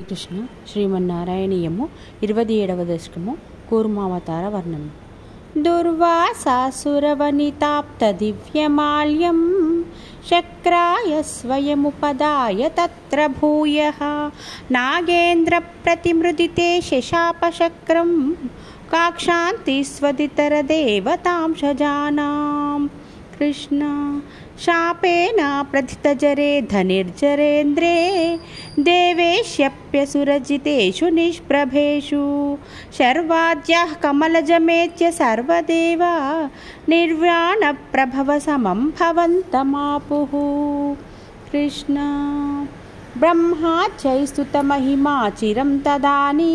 కృష్ణ శ్రీమన్నారాయణీయము 27వ దశకము కూర్మావతార వర్ణనం. దుర్వాసాసురవనితాప్త దివ్యమాల్యం శక్రాయ స్వయముపదాయ తత్ర భూయః నాగేంద్ర ప్రతిమృదితే శశాపశక్రం కాక్షాంతి స్వదితర దేవతాంశజానాం. కృష్ణ శాపేన ప్రథితజరే ధనిర్జరేంద్రే దేవేశ్యప్యసురజితేషు నిష్ప్రభేషు శర్వాద్యాః కమలజమేత్య సర్వదేవ నిర్వాణప్రభవ సమం భవంతమాపుః. కృష్ణ బ్రహ్మాచైస్తుతమహిమా చిరం తదానీ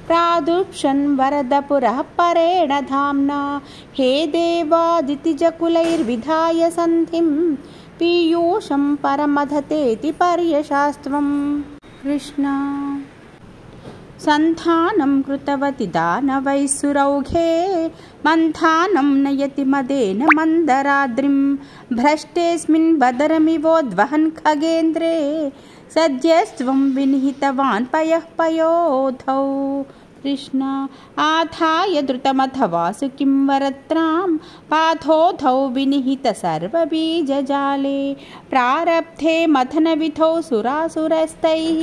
ప్రాదుర్షన్ వరదపురః పరేణ ధామ్నా హే దేవాదితిజకులైర్విధాయ సంధిం పీయూషం పరమధతేతి పర్యశాస్త్వం. కృష్ణ సంధానం కృతవతి దానవైస్సురౌఘే మంథానం నయతి మదేన మందరాద్రిం భ్రష్టేస్మిన్ బదరమివోద్వహన్ ఖగేంద్రే సద్యస్త్వం వినిహితవాన్ పయః పయోధౌ. కృష్ణ ఆధాయ ద్రుతమథ వాసుకిం వరత్రాం పాథోధౌ వినిహిత సర్వబీజజాలే ప్రారబ్ధే మథనవిధౌ సురాసురస్తైః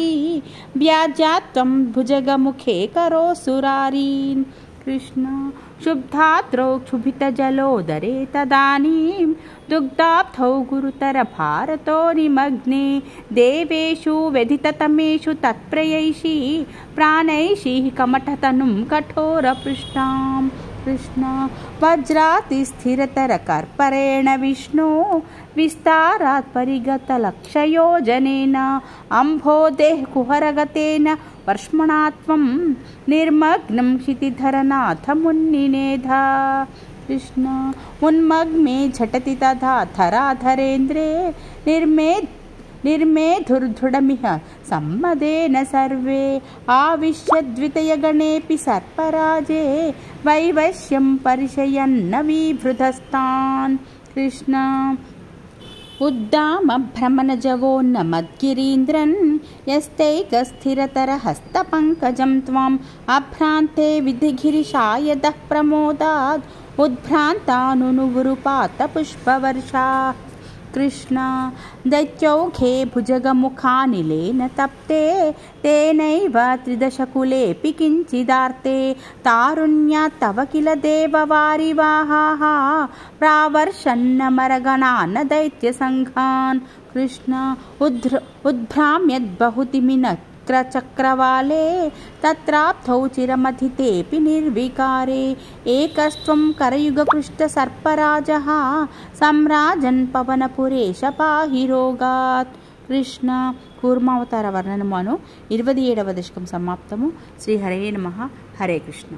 వ్యాజ్యాత్వం భుజగముఖే కరోసురారీన్. కృష్ణ శుబ్ధాత్రౌ క్షుభితజలోదరే తదానీం దుగ్ధాబ్ధౌ గురుతర భారతో నిమగ్నే దేవేషు వ్యధితతమేషు తత్ప్రయైషీ ప్రాణైషీః కమఠతనుం కఠోరపృష్టాం. కృష్ణ వజ్రాతి స్థిరతర కర్పరేణ విష్ణు విస్తారాత్ పరిగతలక్షయోజనేన అంభోదేః కుహరగతేన వర్ష్మణాత్వం నిర్మగ్నం క్షితిధరనాథ మున్నినేధ. కృష్ణ ఉన్మగ్మే ఝటతి తథా ధరాధరేంద్రే నిర్మేధుర్ధృఢమిహ సమ్మదేన సర్వే ఆవిశ్యద్వితయగణేపి సర్పరాజే వైవశ్యం పరిశయన్న విభృతస్తాన్. కృష్ణ ఉద్దామ భ్రమణజవోన్నమద్గిరీంద్రన్ యస్తైకస్థిరతర హస్తపంకజం త్వం అభ్రాంతే విధిగిరిశాయదః ప్రమోదాద్ ఉద్భ్రాంతానునువురుపాత పుష్పవర్షా. కృష్ణ దైత్యౌఘే భుజగముఖానిలేన తప్తే తేనైవ త్రిదశకులేపి కించిదార్తే తారుణ్యాత్ తవ కిల దేవవారివాహాః ప్రావర్షన్నమరగణాన్ దైత్యసంఘాన్. కృష్ణ ఉద్భ్రామ్యద్బహుతిమినక్రచక్రవాలే తత్రాప్తౌ చిరమథితేపి నిర్వికారే ఏకస్త్వం కరయుగకృష్ట సర్పరాజః సంరాజన్ పవనపురేశ పాహి రోగాత్. కృష్ణ కూర్మావతార వర్ణనమును 27వ దశకం సమాప్తము. శ్రీ హరే నమః. హరే కృష్ణ.